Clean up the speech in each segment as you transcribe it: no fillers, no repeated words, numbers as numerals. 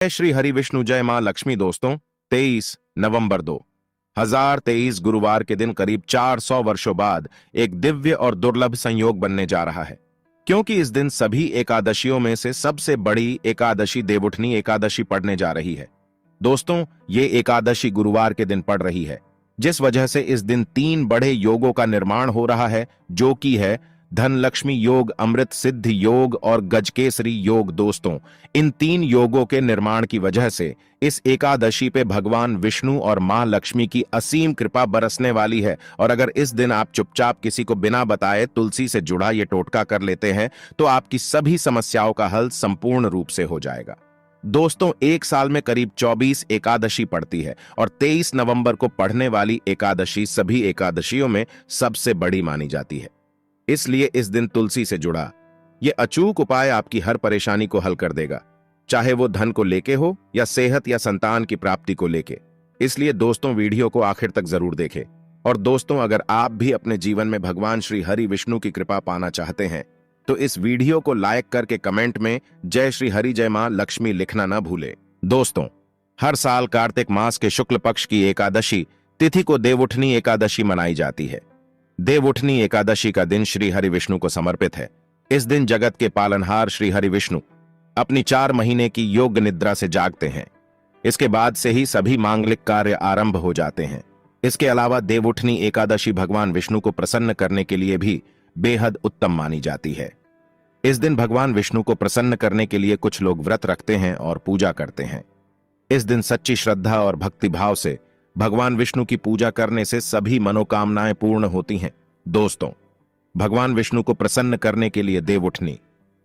जय श्री हरि विष्णु, जय मां लक्ष्मी। दोस्तों, 23 नवंबर 2023 गुरुवार के दिन करीब 400 वर्षों बाद एक दिव्य और दुर्लभ संयोग बनने जा रहा है, क्योंकि इस दिन सभी एकादशियों में से सबसे बड़ी एकादशी देवउठनी एकादशी पड़ने जा रही है। दोस्तों, ये एकादशी गुरुवार के दिन पड़ रही है, जिस वजह से इस दिन 3 बड़े योगों का निर्माण हो रहा है, जो कि है धन लक्ष्मी योग, अमृत सिद्धि योग और गजकेसरी योग। दोस्तों, इन 3 योगों के निर्माण की वजह से इस एकादशी पे भगवान विष्णु और मां लक्ष्मी की असीम कृपा बरसने वाली है। और अगर इस दिन आप चुपचाप किसी को बिना बताए तुलसी से जुड़ा ये टोटका कर लेते हैं तो आपकी सभी समस्याओं का हल संपूर्ण रूप से हो जाएगा। दोस्तों, एक साल में करीब 24 एकादशी पड़ती है और 23 नवंबर को पढ़ने वाली एकादशी सभी एकादशियों में सबसे बड़ी मानी जाती है। इसलिए इस दिन तुलसी से जुड़ा यह अचूक उपाय आपकी हर परेशानी को हल कर देगा, चाहे वो धन को लेके हो या सेहत या संतान की प्राप्ति को लेके। इसलिए दोस्तों, वीडियो को आखिर तक जरूर देखें। और दोस्तों, अगर आप भी अपने जीवन में भगवान श्री हरि विष्णु की कृपा पाना चाहते हैं तो इस वीडियो को लाइक करके कमेंट में जय श्री हरि जय मां लक्ष्मी लिखना ना भूले। दोस्तों, हर साल कार्तिक मास के शुक्ल पक्ष की एकादशी तिथि को देवउठनी एकादशी मनाई जाती है। देवउठनी एकादशी का दिन श्री हरि विष्णु को समर्पित है। इस दिन जगत के पालनहार श्री हरि विष्णु अपनी 4 महीने की योग निद्रा से जागते हैं। इसके बाद से ही सभी मांगलिक कार्य आरंभ हो जाते हैं। इसके अलावा देवउठनी एकादशी भगवान विष्णु को प्रसन्न करने के लिए भी बेहद उत्तम मानी जाती है। इस दिन भगवान विष्णु को प्रसन्न करने के लिए कुछ लोग व्रत रखते हैं और पूजा करते हैं। इस दिन सच्ची श्रद्धा और भक्ति भाव से भगवान विष्णु की पूजा करने से सभी मनोकामनाएं पूर्ण होती हैं। दोस्तों, भगवान विष्णु को प्रसन्न करने के लिए देवउठनी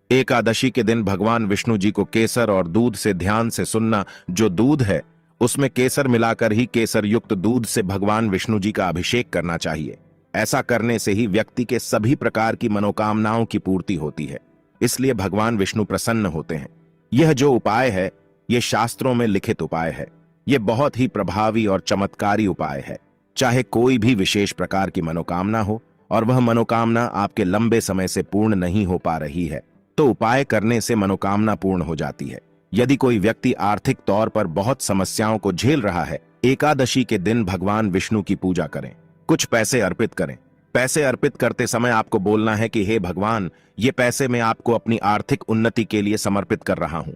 एकादशी के दिन भगवान विष्णु जी को केसर और दूध से ध्यान से सुनना। जो दूध है उसमें केसर मिलाकर ही केसर युक्त दूध से भगवान विष्णु जी का अभिषेक करना चाहिए। ऐसा करने से ही व्यक्ति के सभी प्रकार की मनोकामनाओं की पूर्ति होती है। इसलिए भगवान विष्णु प्रसन्न होते हैं। यह जो उपाय है, यह शास्त्रों में लिखित उपाय है। यह बहुत ही प्रभावी और चमत्कारी उपाय है। चाहे कोई भी विशेष प्रकार की मनोकामना हो और वह मनोकामना आपके लंबे समय से पूर्ण नहीं हो पा रही है, तो उपाय करने से मनोकामना पूर्ण हो जाती है। यदि कोई व्यक्ति आर्थिक तौर पर बहुत समस्याओं को झेल रहा है, एकादशी के दिन भगवान विष्णु की पूजा करें, कुछ पैसे अर्पित करें। पैसे अर्पित करते समय आपको बोलना है कि हे भगवान, ये पैसे मैं आपको अपनी आर्थिक उन्नति के लिए समर्पित कर रहा हूं,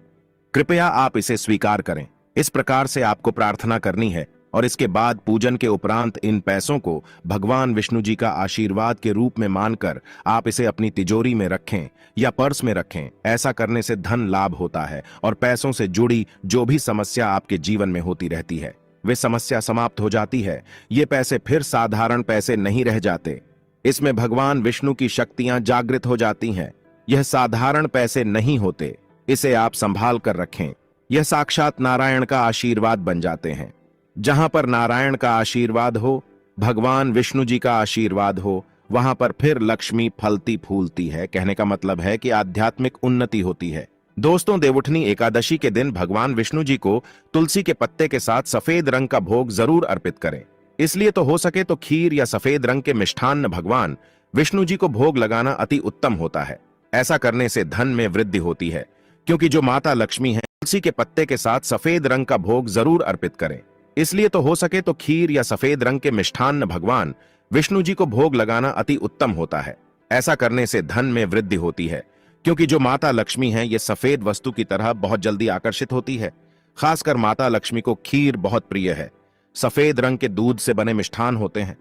कृपया आप इसे स्वीकार करें। इस प्रकार से आपको प्रार्थना करनी है और इसके बाद पूजन के उपरांत इन पैसों को भगवान विष्णु जी का आशीर्वाद के रूप में मानकर आप इसे अपनी तिजोरी में रखें या पर्स में रखें। ऐसा करने से धन लाभ होता है और पैसों से जुड़ी जो भी समस्या आपके जीवन में होती रहती है, वे समस्या समाप्त हो जाती है। ये पैसे फिर साधारण पैसे नहीं रह जाते, इसमें भगवान विष्णु की शक्तियां जागृत हो जाती हैं। यह साधारण पैसे नहीं होते, इसे आप संभाल कर रखें। यह साक्षात नारायण का आशीर्वाद बन जाते हैं। जहां पर नारायण का आशीर्वाद हो, भगवान विष्णु जी का आशीर्वाद हो, वहां पर फिर लक्ष्मी फलती फूलती है। कहने का मतलब है कि आध्यात्मिक उन्नति होती है। दोस्तों, देवउठनी एकादशी के दिन भगवान विष्णु जी को तुलसी के पत्ते के साथ सफेद रंग का भोग जरूर अर्पित करें। इसलिए तो हो सके तो खीर या सफेद रंग के मिष्ठान्न भगवान विष्णु जी को भोग लगाना अति उत्तम होता है। ऐसा करने से धन में वृद्धि होती है, क्योंकि जो माता लक्ष्मी है, तुलसी के पत्ते के साथ सफेद रंग का भोग जरूर अर्पित करें। इसलिए तो हो सके तो खीर या सफेद रंग के मिष्ठान्न भगवान विष्णु जी को भोग लगाना अति उत्तम होता है। ऐसा करने से धन में वृद्धि होती है, क्योंकि जो माता लक्ष्मी है, ये सफेद वस्तु की तरह बहुत जल्दी आकर्षित होती है। खासकर माता लक्ष्मी को खीर बहुत प्रिय है। सफेद रंग के दूध से बने मिष्ठान होते हैं,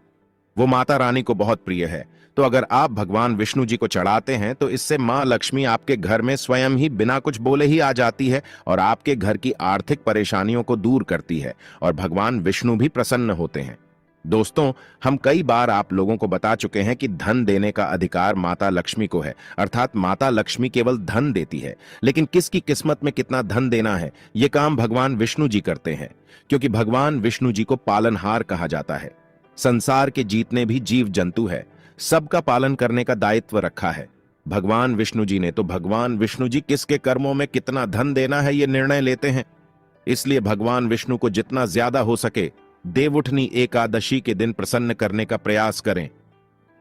वो माता रानी को बहुत प्रिय है। तो अगर आप भगवान विष्णु जी को चढ़ाते हैं तो इससे मां लक्ष्मी आपके घर में स्वयं ही बिना कुछ बोले ही आ जाती है और आपके घर की आर्थिक परेशानियों को दूर करती है और भगवान विष्णु भी प्रसन्न होते हैं। दोस्तों, हम कई बार आप लोगों को बता चुके हैं कि धन देने का अधिकार माता लक्ष्मी को है, अर्थात माता लक्ष्मी केवल धन देती है, लेकिन किसकी किस्मत में कितना धन देना है, यह काम भगवान विष्णु जी करते हैं। क्योंकि भगवान विष्णु जी को पालनहार कहा जाता है। संसार के जितने भी जीव जंतु है, सबका पालन करने का दायित्व रखा है भगवान विष्णु जी ने। तो भगवान विष्णु जी किसके कर्मों में कितना धन देना है, ये निर्णय लेते हैं। इसलिए भगवान विष्णु को जितना ज्यादा हो सके देवउठनी एकादशी के दिन प्रसन्न करने का प्रयास करें।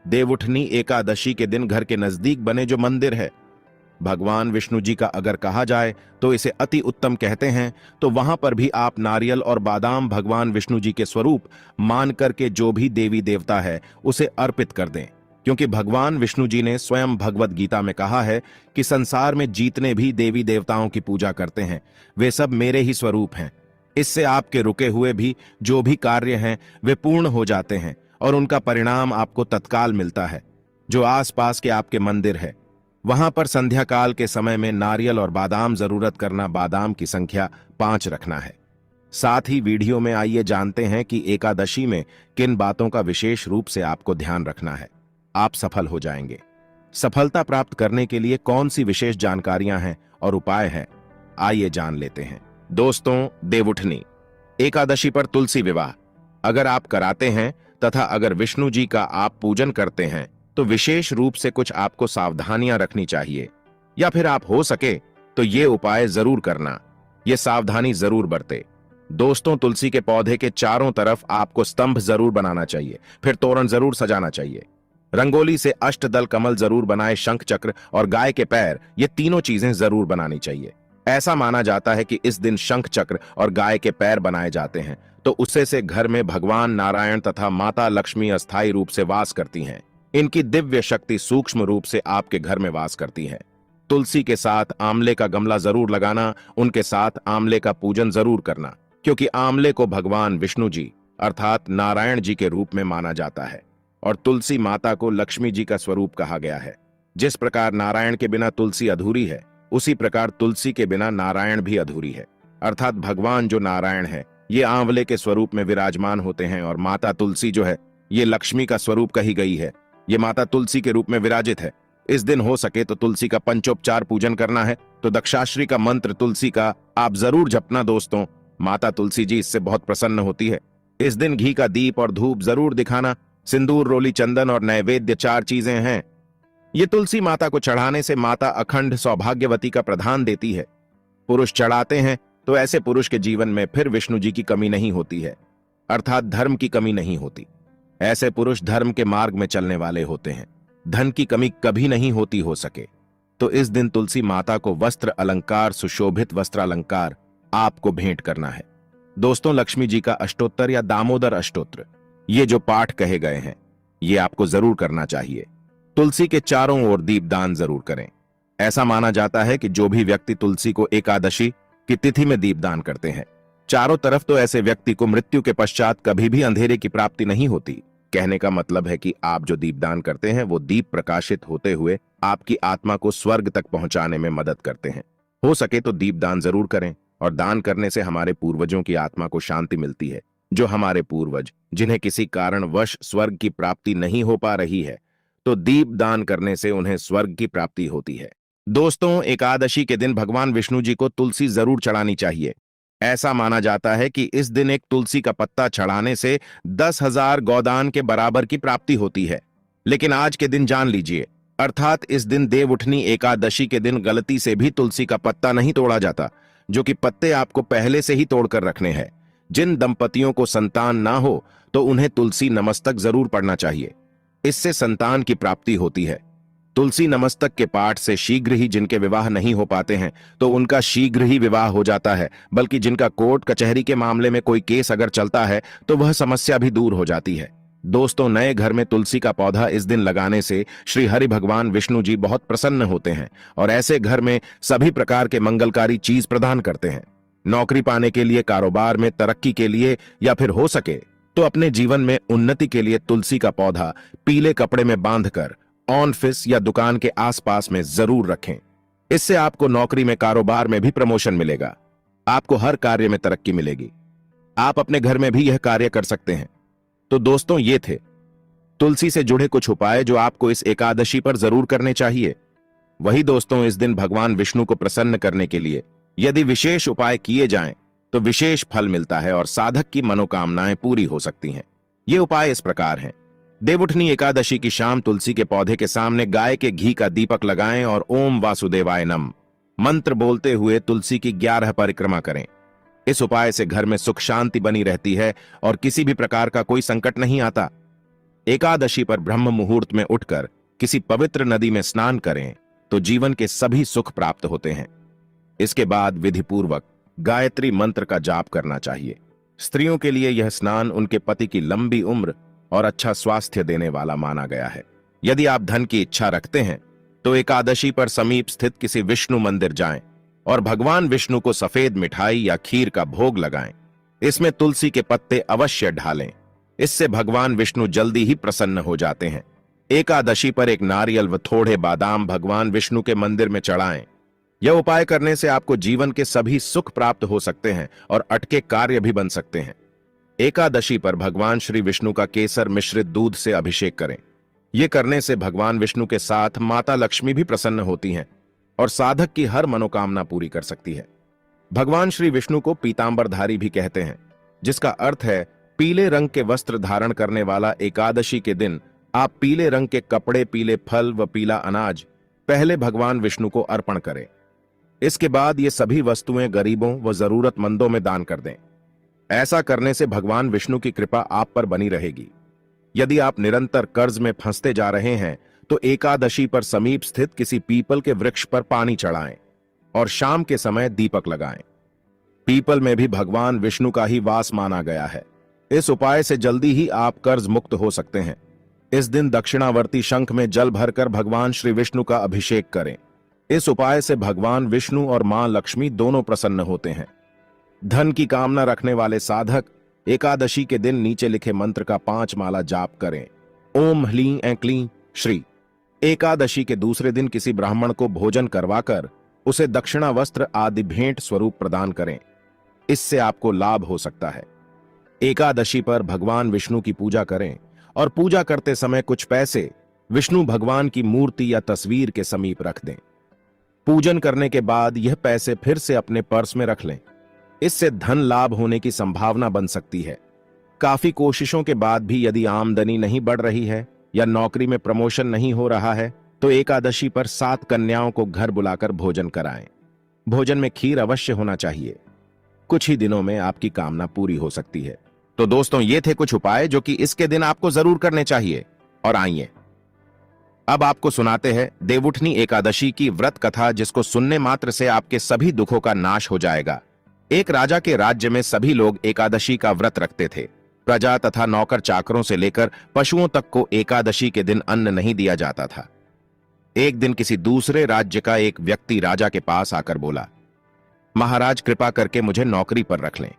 देवउठनी एकादशी के दिन घर के नजदीक बने जो मंदिर है, भगवान विष्णु जी का अगर कहा जाए तो इसे अति उत्तम कहते हैं, तो वहां पर भी आप नारियल और बादाम भगवान विष्णु जी के स्वरूप मान करके जो भी देवी देवता है उसे अर्पित कर दें, क्योंकि भगवान विष्णु जी ने स्वयं भगवत गीता में कहा है कि संसार में जितने भी देवी देवताओं की पूजा करते हैं वे सब मेरे ही स्वरूप हैं। इससे आपके रुके हुए भी जो भी कार्य हैं वे पूर्ण हो जाते हैं और उनका परिणाम आपको तत्काल मिलता है। जो आसपास के आपके मंदिर है वहां पर संध्या काल के समय में नारियल और बादाम जरूरत करना, बादाम की संख्या 5 रखना है। साथ ही वीडियो में आइए जानते हैं कि एकादशी में किन बातों का विशेष रूप से आपको ध्यान रखना है, आप सफल हो जाएंगे। सफलता प्राप्त करने के लिए कौन सी विशेष जानकारियां हैं और उपाय हैं, आइए जान लेते हैं। दोस्तों, देवउठनी एकादशी पर तुलसी विवाह अगर आप कराते हैं तथा अगर विष्णु जी का आप पूजन करते हैं तो विशेष रूप से कुछ आपको सावधानियां रखनी चाहिए, या फिर आप हो सके तो ये उपाय जरूर करना, ये सावधानी जरूर बरते। दोस्तों, तुलसी के पौधे के चारों तरफ आपको स्तंभ जरूर बनाना चाहिए, फिर तोरण जरूर सजाना चाहिए। रंगोली से अष्टदल कमल जरूर बनाए, शंख चक्र और गाय के पैर, ये तीनों चीजें जरूर बनानी चाहिए। ऐसा माना जाता है कि इस दिन शंख चक्र और गाय के पैर बनाए जाते हैं तो उससे से घर में भगवान नारायण तथा माता लक्ष्मी अस्थायी रूप से वास करती हैं। इनकी दिव्य शक्ति सूक्ष्म रूप से आपके घर में वास करती है। तुलसी के साथ आंवले का गमला जरूर लगाना, उनके साथ आंवले का पूजन जरूर करना, क्योंकि आंवले को भगवान विष्णु जी अर्थात नारायण जी के रूप में माना जाता है और तुलसी माता को लक्ष्मी जी का स्वरूप कहा गया है। जिस प्रकार नारायण के बिना तुलसी अधूरी है, उसी प्रकार तुलसी के बिना नारायण भी अधूरी है। अर्थात भगवान जो नारायण है ये आंवले के स्वरूप में विराजमान होते हैं और माता तुलसी जो है ये लक्ष्मी का स्वरूप कही गई है, ये माता तुलसी के रूप में विराजित है। इस दिन हो सके तो तुलसी का पंचोपचार पूजन करना है तो दक्षाश्री का मंत्र तुलसी का आप जरूर जपना। दोस्तों, माता तुलसी जी इससे बहुत प्रसन्न होती है। इस दिन घी का दीप और धूप जरूर दिखाना। सिंदूर, रोली, चंदन और नैवेद्य 4 चीजें हैं। ये तुलसी माता को चढ़ाने से माता अखंड सौभाग्यवती का प्रदान देती है। पुरुष चढ़ाते हैं तो ऐसे पुरुष के जीवन में फिर विष्णु जी की कमी नहीं होती है, अर्थात धर्म की कमी नहीं होती। ऐसे पुरुष धर्म के मार्ग में चलने वाले होते हैं, धन की कमी कभी नहीं होती हो सके। तो इस दिन तुलसी माता को वस्त्र अलंकार, सुशोभित वस्त्र अलंकार आपको भेंट करना है। दोस्तों, लक्ष्मी जी का अष्टोत्तर या दामोदर अष्टोत्र, ये जो पाठ कहे गए हैं ये आपको जरूर करना चाहिए। तुलसी के चारों ओर दीपदान जरूर करें। ऐसा माना जाता है कि जो भी व्यक्ति तुलसी को एकादशी की तिथि में दीपदान करते हैं चारों तरफ, तो ऐसे व्यक्ति को मृत्यु के पश्चात कभी भी अंधेरे की प्राप्ति नहीं होती। कहने का मतलब है कि आप जो दीपदान करते हैं वो दीप प्रकाशित होते हुए आपकी आत्मा को स्वर्ग तक पहुंचाने में मदद करते हैं। हो सके तो दीपदान जरूर करें, और दान करने से हमारे पूर्वजों की आत्मा को शांति मिलती है। जो हमारे पूर्वज जिन्हें किसी कारणवश स्वर्ग की प्राप्ति नहीं हो पा रही है, तो दीप दान करने से उन्हें स्वर्ग की प्राप्ति होती है। दोस्तों, एकादशी के दिन भगवान विष्णु जी को तुलसी जरूर चढ़ानी चाहिए। ऐसा माना जाता है कि इस दिन एक तुलसी का पत्ता चढ़ाने से 10,000 गौदान के बराबर की प्राप्ति होती है। लेकिन आज के दिन जान लीजिए, अर्थात इस दिन देवउठनी एकादशी के दिन गलती से भी तुलसी का पत्ता नहीं तोड़ा जाता, जो कि पत्ते आपको पहले से ही तोड़कर रखने हैं। जिन दंपतियों को संतान ना हो तो उन्हें तुलसी नमस्तक जरूर पढ़ना चाहिए, इससे संतान की प्राप्ति होती है। तुलसी नमस्तक के पाठ से शीघ्र ही जिनके विवाह नहीं हो पाते हैं तो उनका शीघ्र ही विवाह हो जाता है, बल्कि जिनका कोर्ट कचहरी के मामले में कोई केस अगर चलता है तो वह समस्या भी दूर हो जाती है। दोस्तों, नए घर में तुलसी का पौधा इस दिन लगाने से श्री हरि भगवान विष्णु जी बहुत प्रसन्न होते हैं और ऐसे घर में सभी प्रकार के मंगलकारी चीज प्रदान करते हैं। नौकरी पाने के लिए, कारोबार में तरक्की के लिए, या फिर हो सके तो अपने जीवन में उन्नति के लिए तुलसी का पौधा पीले कपड़े में बांधकर ऑफिस या दुकान के आसपास में जरूर रखें। इससे आपको नौकरी में, कारोबार में भी प्रमोशन मिलेगा, आपको हर कार्य में तरक्की मिलेगी। आप अपने घर में भी यह कार्य कर सकते हैं। तो दोस्तों, ये थे तुलसी से जुड़े कुछ उपाय जो आपको इस एकादशी पर जरूर करने चाहिए। वही दोस्तों, इस दिन भगवान विष्णु को प्रसन्न करने के लिए यदि विशेष उपाय किए जाएं तो विशेष फल मिलता है और साधक की मनोकामनाएं पूरी हो सकती हैं। ये उपाय इस प्रकार हैं। देवउठनी एकादशी की शाम तुलसी के पौधे के सामने गाय के घी का दीपक लगाएं और ओम वासुदेवाय नम मंत्र बोलते हुए तुलसी की 11 परिक्रमा करें। इस उपाय से घर में सुख शांति बनी रहती है और किसी भी प्रकार का कोई संकट नहीं आता। 1 एकादशी पर ब्रह्म मुहूर्त में उठकर किसी पवित्र नदी में स्नान करें। 2 एकादशी पर ब्रह्म मुहूर्त में उठकर किसी पवित्र नदी में स्नान करें। 3 एकादशी पर ब्रह्म मुहूर्त में उठकर किसी पवित्र नदी में स्नान करें। तो जीवन के सभी सुख प्राप्त होते हैं। इसके बाद विधिपूर्वक गायत्री मंत्र का जाप करना चाहिए। स्त्रियों के लिए यह स्नान उनके पति की लंबी उम्र और अच्छा स्वास्थ्य देने वाला माना गया है। यदि आप धन की इच्छा रखते हैं तो एकादशी पर समीप स्थित किसी विष्णु मंदिर जाएं और भगवान विष्णु को सफेद मिठाई या खीर का भोग लगाएं। इसमें तुलसी के पत्ते अवश्य ढालें। इससे भगवान विष्णु जल्दी ही प्रसन्न हो जाते हैं। एकादशी पर एक नारियल व थोड़े बादाम भगवान विष्णु के मंदिर में चढ़ाएं। यह उपाय करने से आपको जीवन के सभी सुख प्राप्त हो सकते हैं और अटके कार्य भी बन सकते हैं। एकादशी पर भगवान श्री विष्णु का केसर मिश्रित दूध से अभिषेक करें। यह करने से भगवान विष्णु के साथ माता लक्ष्मी भी प्रसन्न होती हैं और साधक की हर मनोकामना पूरी कर सकती है। भगवान श्री विष्णु को पीतांबरधारी भी कहते हैं, जिसका अर्थ है पीले रंग के वस्त्र धारण करने वाला। एकादशी के दिन आप पीले रंग के कपड़े, पीले फल व पीला अनाज पहले भगवान विष्णु को अर्पण करें। इसके बाद ये सभी वस्तुएं गरीबों व जरूरतमंदों में दान कर दें। ऐसा करने से भगवान विष्णु की कृपा आप पर बनी रहेगी। यदि आप निरंतर कर्ज में फंसते जा रहे हैं तो एकादशी पर समीप स्थित किसी पीपल के वृक्ष पर पानी चढ़ाएं और शाम के समय दीपक लगाएं। पीपल में भी भगवान विष्णु का ही वास माना गया है। इस उपाय से जल्दी ही आप कर्ज मुक्त हो सकते हैं। इस दिन दक्षिणावर्ती शंख में जल भरकर भगवान श्री विष्णु का अभिषेक करें। इस उपाय से भगवान विष्णु और मां लक्ष्मी दोनों प्रसन्न होते हैं। धन की कामना रखने वाले साधक एकादशी के दिन नीचे लिखे मंत्र का 5 माला जाप करें। ओम ह्लीं ऐं क्लीं श्री। एकादशी के दूसरे दिन किसी ब्राह्मण को भोजन करवाकर उसे दक्षिणा वस्त्र आदि भेंट स्वरूप प्रदान करें। इससे आपको लाभ हो सकता है। एकादशी पर भगवान विष्णु की पूजा करें और पूजा करते समय कुछ पैसे विष्णु भगवान की मूर्ति या तस्वीर के समीप रख दें। पूजन करने के बाद यह पैसे फिर से अपने पर्स में रख लें। इससे धन लाभ होने की संभावना बन सकती है। काफी कोशिशों के बाद भी यदि आमदनी नहीं बढ़ रही है या नौकरी में प्रमोशन नहीं हो रहा है तो एकादशी पर 7 कन्याओं को घर बुलाकर भोजन कराएं। भोजन में खीर अवश्य होना चाहिए। कुछ ही दिनों में आपकी कामना पूरी हो सकती है। तो दोस्तों, ये थे कुछ उपाय जो कि इसके दिन आपको जरूर करने चाहिए। और आइए अब आपको सुनाते हैं देवउठनी एकादशी की व्रत कथा, जिसको सुनने मात्र से आपके सभी दुखों का नाश हो जाएगा। एक राजा के राज्य में सभी लोग एकादशी का व्रत रखते थे। प्रजा तथा नौकर चाकरों से लेकर पशुओं तक को एकादशी के दिन अन्न नहीं दिया जाता था। एक दिन किसी दूसरे राज्य का एक व्यक्ति राजा के पास आकर बोला, महाराज कृपा करके मुझे नौकरी पर रख लें।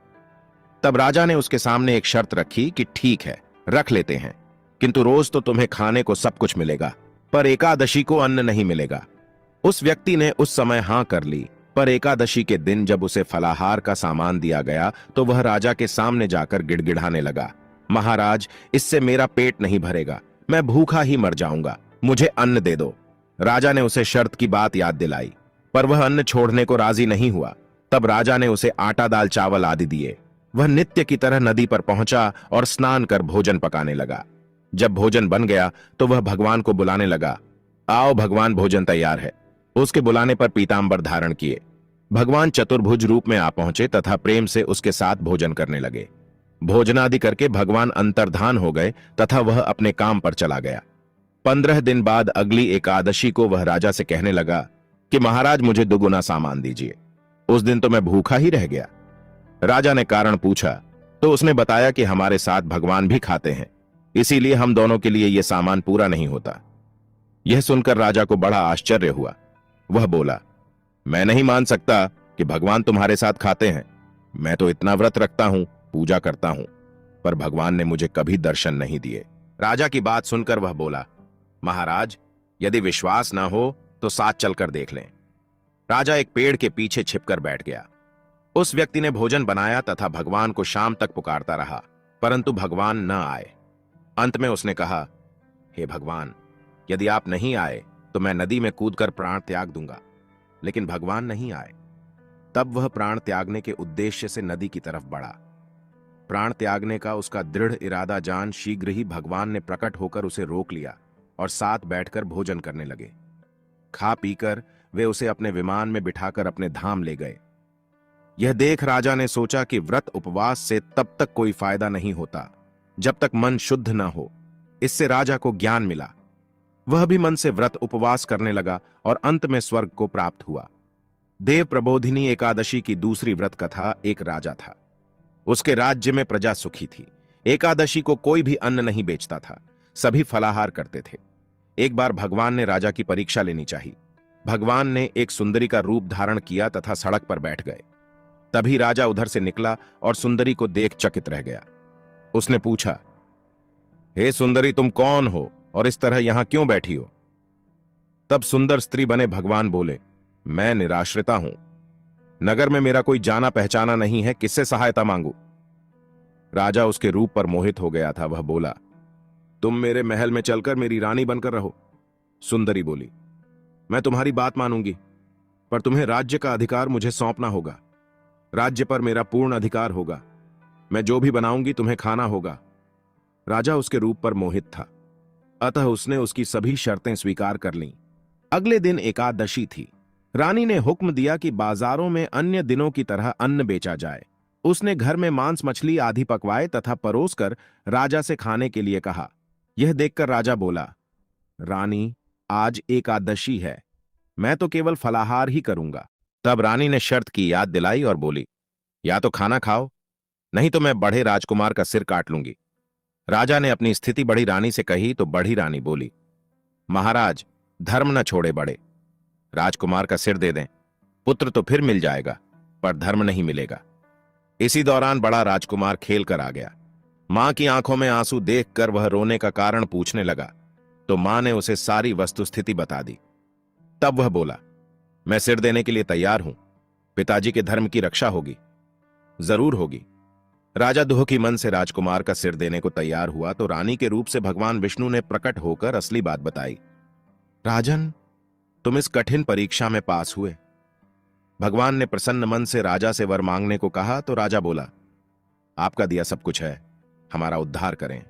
तब राजा ने उसके सामने एक शर्त रखी कि ठीक है, रख लेते हैं, किंतु रोज तो तुम्हें खाने को सब कुछ मिलेगा, पर एकादशी को अन्न नहीं मिलेगा। उस व्यक्ति ने उस समय हां कर ली, पर एकादशी के दिन जब उसे फलाहार का सामान दिया गया तो वह राजा के सामने जाकर गिड़गिड़ाने लगा, महाराज इससे मेरा पेट नहीं भरेगा, मैं भूखा ही मर जाऊंगा, मुझे अन्न दे दो। राजा ने उसे शर्त की बात याद दिलाई, पर वह अन्न छोड़ने को राजी नहीं हुआ। तब राजा ने उसे आटा, दाल, चावल आदि दिए। वह नित्य की तरह नदी पर पहुंचा और स्नान कर भोजन पकाने लगा। जब भोजन बन गया तो वह भगवान को बुलाने लगा, आओ भगवान, भोजन तैयार है। उसके बुलाने पर पीतांबर धारण किए भगवान चतुर्भुज रूप में आ पहुंचे तथा प्रेम से उसके साथ भोजन करने लगे। भोजनादि करके भगवान अंतर्धान हो गए तथा वह अपने काम पर चला गया। 15 दिन बाद अगली एकादशी को वह राजा से कहने लगा कि महाराज मुझे दुगुना सामान दीजिए। उस दिन तो मैं भूखा ही रह गया। राजा ने कारण पूछा तो उसने बताया कि हमारे साथ भगवान भी खाते हैं, इसीलिए हम दोनों के लिए यह सामान पूरा नहीं होता। यह सुनकर राजा को बड़ा आश्चर्य हुआ। वह बोला, मैं नहीं मान सकता कि भगवान तुम्हारे साथ खाते हैं। मैं तो इतना व्रत रखता हूं, पूजा करता हूं, पर भगवान ने मुझे कभी दर्शन नहीं दिए। राजा की बात सुनकर वह बोला, महाराज यदि विश्वास ना हो तो साथ चलकर देख लें। राजा एक पेड़ के पीछे छिपकर बैठ गया। उस व्यक्ति ने भोजन बनाया तथा भगवान को शाम तक पुकारता रहा, परंतु भगवान न आए। अंत में उसने कहा, हे भगवान, यदि आप नहीं आए तो मैं नदी में कूदकर प्राण त्याग दूंगा। लेकिन भगवान नहीं आए। तब वह प्राण त्यागने के उद्देश्य से नदी की तरफ बढ़ा। प्राण त्यागने का उसका दृढ़ इरादा जान शीघ्र ही भगवान ने प्रकट होकर उसे रोक लिया और साथ बैठकर भोजन करने लगे। खा पीकर वे उसे अपने विमान में बिठाकर अपने धाम ले गए। यह देख राजा ने सोचा कि व्रत उपवास से तब तक कोई फायदा नहीं होता जब तक मन शुद्ध न हो। इससे राजा को ज्ञान मिला। वह भी मन से व्रत उपवास करने लगा और अंत में स्वर्ग को प्राप्त हुआ। देव प्रबोधिनी एकादशी की दूसरी व्रत कथा। एक राजा था, उसके राज्य में प्रजा सुखी थी। एकादशी को कोई भी अन्न नहीं बेचता था, सभी फलाहार करते थे। एक बार भगवान ने राजा की परीक्षा लेनी चाहिए। भगवान ने एक सुंदरी का रूप धारण किया तथा सड़क पर बैठ गए। तभी राजा उधर से निकला और सुंदरी को देख चकित रह गया। उसने पूछा, हे सुंदरी, तुम कौन हो और इस तरह यहां क्यों बैठी हो? तब सुंदर स्त्री बने भगवान बोले, मैं निराश्रिता हूं, नगर में मेरा कोई जाना पहचाना नहीं है, किससे सहायता मांगू? राजा उसके रूप पर मोहित हो गया था। वह बोला, तुम मेरे महल में चलकर मेरी रानी बनकर रहो। सुंदरी बोली, मैं तुम्हारी बात मानूंगी, पर तुम्हें राज्य का अधिकार मुझे सौंपना होगा। राज्य पर मेरा पूर्ण अधिकार होगा। मैं जो भी बनाऊंगी तुम्हें खाना होगा। राजा उसके रूप पर मोहित था, अतः उसने उसकी सभी शर्तें स्वीकार कर लीं। अगले दिन एकादशी थी। रानी ने हुक्म दिया कि बाजारों में अन्य दिनों की तरह अन्न बेचा जाए। उसने घर में मांस मछली आदि पकवाए तथा परोसकर राजा से खाने के लिए कहा। यह देखकर राजा बोला, रानी, आज एकादशी है, मैं तो केवल फलाहार ही करूंगा। तब रानी ने शर्त की याद दिलाई और बोली, या तो खाना खाओ, नहीं तो मैं बढ़े राजकुमार का सिर काट लूंगी। राजा ने अपनी स्थिति बड़ी रानी से कही तो बड़ी रानी बोली, महाराज, धर्म न छोड़े बड़े, राजकुमार का सिर दे दें, पुत्र तो फिर मिल जाएगा, पर धर्म नहीं मिलेगा। इसी दौरान बड़ा राजकुमार खेल कर आ गया। मां की आंखों में आंसू देखकर वह रोने का कारण पूछने लगा, तो मां ने उसे सारी वस्तुस्थिति बता दी। तब वह बोला, मैं सिर देने के लिए तैयार हूं, पिताजी के धर्म की रक्षा होगी। जरूर होगी। राजा दुखी मन से राजकुमार का सिर देने को तैयार हुआ तो रानी के रूप से भगवान विष्णु ने प्रकट होकर असली बात बताई। राजन, तुम इस कठिन परीक्षा में पास हुए। भगवान ने प्रसन्न मन से राजा से वर मांगने को कहा तो राजा बोला, आपका दिया सब कुछ है, हमारा उद्धार करें।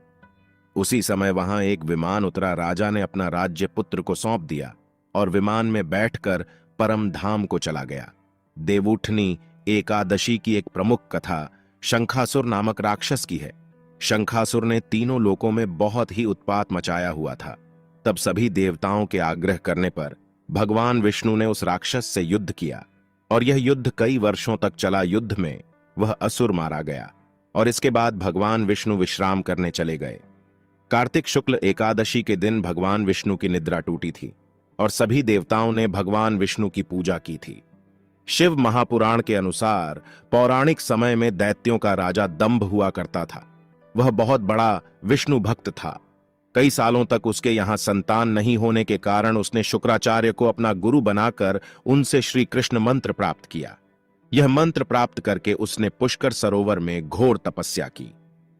उसी समय वहां एक विमान उतरा। राजा ने अपना राज्य पुत्र को सौंप दिया और विमान में बैठकर परम धाम को चला गया। देवउठनी एकादशी की एक प्रमुख कथा शंखासुर नामक राक्षस की है। शंखासुर ने तीनों लोकों में बहुत ही उत्पात मचाया हुआ था। तब सभी देवताओं के आग्रह करने पर भगवान विष्णु ने उस राक्षस से युद्ध किया और यह युद्ध कई वर्षों तक चला। युद्ध में वह असुर मारा गया और इसके बाद भगवान विष्णु विश्राम करने चले गए। कार्तिक शुक्ल एकादशी के दिन भगवान विष्णु की निद्रा टूटी थी और सभी देवताओं ने भगवान विष्णु की पूजा की थी। शिव महापुराण के अनुसार पौराणिक समय में दैत्यों का राजा दंभ हुआ करता था। वह बहुत बड़ा विष्णु भक्त था। कई सालों तक उसके यहां संतान नहीं होने के कारण उसने शुक्राचार्य को अपना गुरु बनाकर उनसे श्री कृष्ण मंत्र प्राप्त किया। यह मंत्र प्राप्त करके उसने पुष्कर सरोवर में घोर तपस्या की।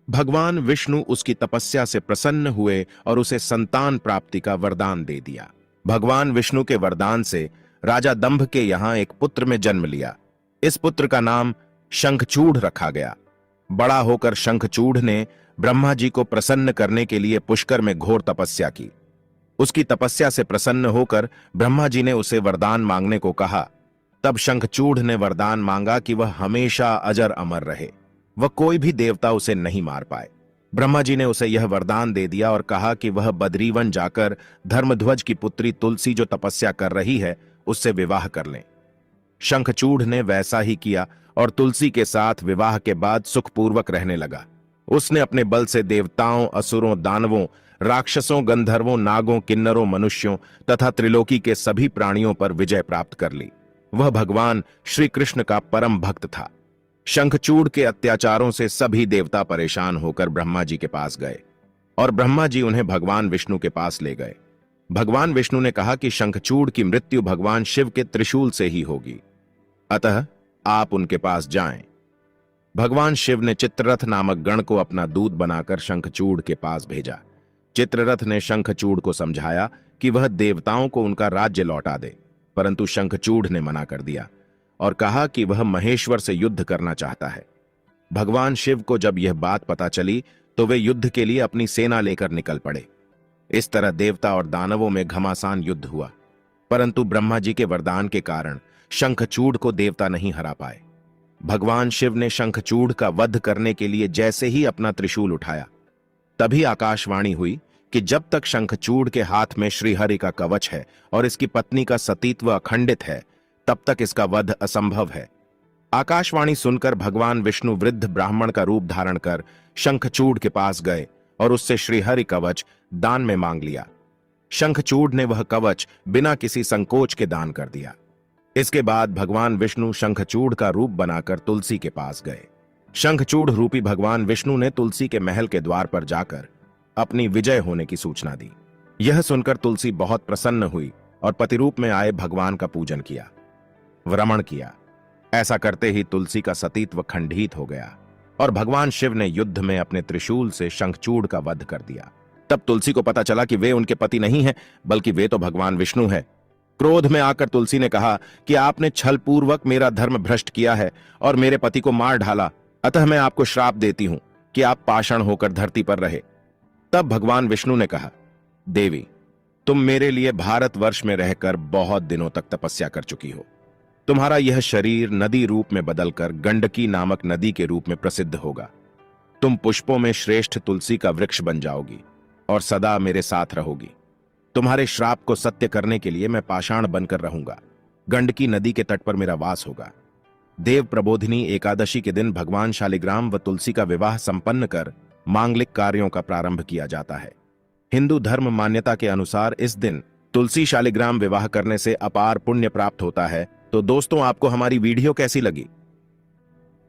भगवान विष्णु उसकी तपस्या से प्रसन्न हुए और उसे संतान प्राप्ति का वरदान दे दिया। भगवान विष्णु के वरदान से राजा दंभ के यहां एक पुत्र में जन्म लिया। इस पुत्र का नाम शंखचूड़ रखा गया। बड़ा होकर शंखचूड़ ने ब्रह्मा जी को प्रसन्न करने के लिए पुष्कर में घोर तपस्या की। उसकी तपस्या से प्रसन्न होकर ब्रह्मा जी ने उसे वरदान मांगने को कहा। तब शंखचूड़ ने वरदान मांगा कि वह हमेशा अजर अमर रहे, वह कोई भी देवता उसे नहीं मार पाए। ब्रह्मा जी ने उसे यह वरदान दे दिया और कहा कि वह बद्रीवन जाकर धर्मध्वज की पुत्री तुलसी जो तपस्या कर रही है उससे विवाह कर लें। शंखचूड़ ने वैसा ही किया और तुलसी के साथ विवाह के बाद सुखपूर्वक रहने लगा। उसने अपने बल से देवताओं, असुरों, दानवों, राक्षसों, गंधर्वों, नागों, किन्नरों, मनुष्यों तथा त्रिलोकी के सभी प्राणियों पर विजय प्राप्त कर ली। वह भगवान श्री कृष्ण का परम भक्त था। शंखचूड़ के अत्याचारों से सभी देवता परेशान होकर ब्रह्मा जी के पास गए और ब्रह्मा जी उन्हें भगवान विष्णु के पास ले गए। भगवान विष्णु ने कहा कि शंखचूड़ की मृत्यु भगवान शिव के त्रिशूल से ही होगी, अतः आप उनके पास जाएं। भगवान शिव ने चित्ररथ नामक गण को अपना दूत बनाकर शंखचूड़ के पास भेजा। चित्ररथ ने शंखचूड़ को समझाया कि वह देवताओं को उनका राज्य लौटा दे, परंतु शंखचूड़ ने मना कर दिया और कहा कि वह महेश्वर से युद्ध करना चाहता है। भगवान शिव को जब यह बात पता चली तो वे युद्ध के लिए अपनी सेना लेकर निकल पड़े। इस तरह देवता और दानवों में घमासान युद्ध हुआ, परंतु ब्रह्मा जी के वरदान के कारण शंखचूड़ को देवता नहीं हरा पाए। भगवान शिव ने शंखचूड़ का वध करने के लिए जैसे ही अपना त्रिशूल उठाया, तभी आकाशवाणी हुई कि जब तक शंखचूड़ के हाथ में श्रीहरि का कवच है और इसकी पत्नी का सतीत्व अखंडित है, तब तक इसका वध असंभव है। आकाशवाणी सुनकर भगवान विष्णु वृद्ध ब्राह्मण का रूप धारण कर शंखचूड़ के पास गए और उससे श्रीहरि कवच दान में मांग लिया। शंखचूड़ ने वह कवच बिना किसी संकोच के दान कर दिया। इसके बाद भगवान विष्णु शंखचूड़ का रूप बनाकर तुलसी के पास गए। शंखचूड़ रूपी भगवान विष्णु ने तुलसी के महल के द्वार पर जाकर अपनी विजय होने की सूचना दी। यह सुनकर तुलसी बहुत प्रसन्न हुई और पतिरूप में आए भगवान का पूजन किया, व्रमण किया। ऐसा करते ही तुलसी का सतीत्व खंडित हो गया और भगवान शिव ने युद्ध में अपने त्रिशूल से शंखचूड़ का वध कर दिया। तब तुलसी को पता चला कि वे उनके पति नहीं हैं, बल्कि वे तो भगवान विष्णु हैं। क्रोध में आकर तुलसी ने कहा कि आपने छलपूर्वक मेरा धर्म भ्रष्ट किया है और मेरे पति को मार डाला, अतः मैं आपको श्राप देती हूं कि आप पाषाण होकर धरती पर रहे। तब भगवान विष्णु ने कहा, देवी, तुम मेरे लिए भारतवर्ष में रहकर बहुत दिनों तक तपस्या कर चुकी हो। तुम्हारा यह शरीर नदी रूप में बदलकर गंडकी नामक नदी के रूप में प्रसिद्ध होगा। तुम पुष्पों में श्रेष्ठ तुलसी का वृक्ष बन जाओगी और सदा मेरे साथ रहोगी। तुम्हारे श्राप को सत्य करने के लिए मैं पाषाण बनकर रहूंगा। गंडकी नदी के तट पर मेरा वास होगा। देव प्रबोधिनी एकादशी के दिन भगवान शालिग्राम व तुलसी का विवाह संपन्न कर मांगलिक कार्यों का प्रारंभ किया जाता है। हिंदू धर्म मान्यता के अनुसार इस दिन तुलसी शालिग्राम विवाह करने से अपार पुण्य प्राप्त होता है। तो दोस्तों, आपको हमारी वीडियो कैसी लगी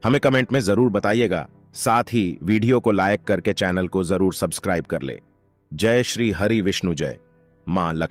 हमें कमेंट में जरूर बताइएगा। साथ ही वीडियो को लाइक करके चैनल को जरूर सब्सक्राइब कर ले। जय श्री हरि विष्णु, जय मां लक्ष्मी।